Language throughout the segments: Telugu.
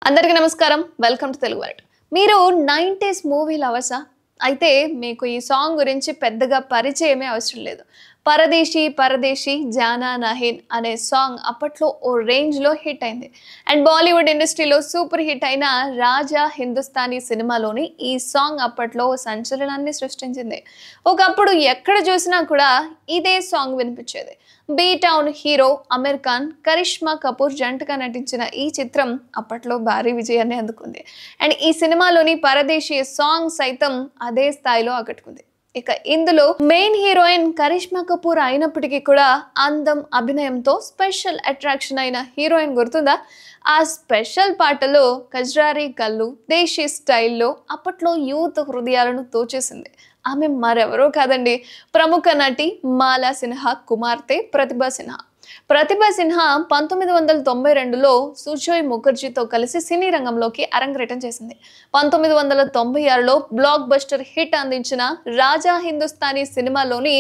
అందరికీ నమస్కారం. Welcome to Telugu world. మీరు 90s మూవీ లవర్సా? అయితే మీకు ఈ సాంగ్ గురించి పెద్దగా పరిచయమే అవసరం లేదు. 'పరదేశీ పరదేశీ జానా నహీన్' అనే సాంగ్ అప్పట్లో ఓ రేంజ్‌లో హిట్ అయింది. అండ్ బాలీవుడ్ ఇండస్ట్రీలో సూపర్ హిట్ అయిన 'రాజా హిందుస్తానీ' సినిమాలోని ఈ సాంగ్ అప్పట్లో ఓ సంచలనాన్ని సృష్టించింది. ఒకప్పుడు ఎక్కడ చూసినా కూడా ఇదే సాంగ్ వినిపించేది. B town hero Aamir Khan, Karisma Kapoor జంటగా నటించిన ఈ చిత్రం అప్పట్లో భారీ విజయాన్ని అందుకుంది. అండ్ ఈ సినిమాలోని 'పరదేశీ' సాంగ్ సైతం అదే స్థాయిలో ఆకట్టుకుంది. ఇక ఇందులో మెయిన్ హీరోయిన్ కరిష్మా కపూర్ అయినప్పటికీ కూడా అందం, అభినయంతో స్పెషల్ అట్రాక్షన్ అయిన హీరోయిన్ గుర్తుందా? ఆ స్పెషల్ పాటలో కజ్రారీ కళ్ళు, దేశీ స్టైల్లో అప్పట్లో యూత్ హృదయాలను దోచేసింది. ఆమె మరెవరో కాదండి, ప్రముఖ నటి మాలా సిన్హా కుమార్తె ప్రతిభా సిన్హా. ప్రతిభా సిన్హా 1992లో సుజోయ్ ముఖర్జీతో కలిసి సినీ రంగంలోకి అరంగేట్రం చేసింది. 1996లో బ్లాక్ బస్టర్ హిట్ అందించిన 'రాజా హిందుస్తానీ' సినిమాలోని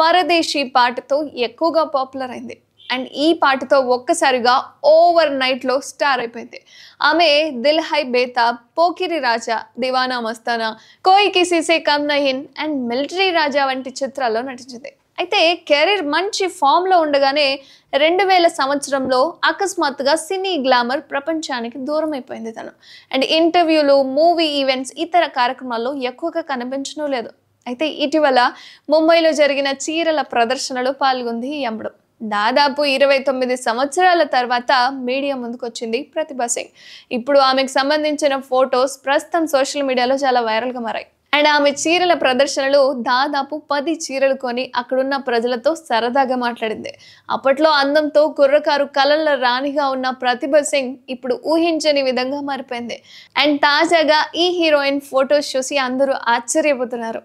'పరదేశీ' పాటతో ఎక్కువగా పాపులర్ అయింది. అండ్ ఈ పాటతో ఒక్కసారిగా ఓవర్ నైట్లో స్టార్ అయిపోయింది. ఆమె 'దిల్ హై బేతాబ్', 'పోకిరి రాజా', 'దీవానా మస్తానా', 'కోయి కిసీ సే కమ్ నహీన్' అండ్ 'మిలిటరీ రాజా' వంటి చిత్రాల్లో నటించింది. అయితే కెరీర్ మంచి ఫామ్లో ఉండగానే 2000 సంవత్సరంలో అకస్మాత్తుగా సినీ గ్లామర్ ప్రపంచానికి దూరం అయిపోయింది తను. అండ్ ఇంటర్వ్యూలు, మూవీ ఈవెంట్స్, ఇతర కార్యక్రమాల్లో ఎక్కువగా కనిపించడం లేదు. అయితే ఇటీవల ముంబైలో జరిగిన చీరల ప్రదర్శనలో పాల్గొంది ఈ అమ్మడు. దాదాపు 29 సంవత్సరాల తర్వాత మీడియా ముందుకొచ్చింది ప్రతిభా సింగ్. ఇప్పుడు ఆమెకు సంబంధించిన ఫొటోస్ ప్రస్తుతం సోషల్ మీడియాలో చాలా వైరల్గా మారాయి. అండ్ ఆమె చీరల ప్రదర్శనలో దాదాపు 10 చీరలు కొని అక్కడున్న ప్రజలతో సరదాగా మాట్లాడింది. అప్పట్లో అందంతో కుర్రకారు కలల రాణిగా ఉన్న ప్రతిభా సింగ్ ఇప్పుడు ఊహించని విధంగా మారిపోయింది. అండ్ తాజాగా ఈ హీరోయిన్ ఫొటోస్ చూసి అందరూ ఆశ్చర్యపోతున్నారు.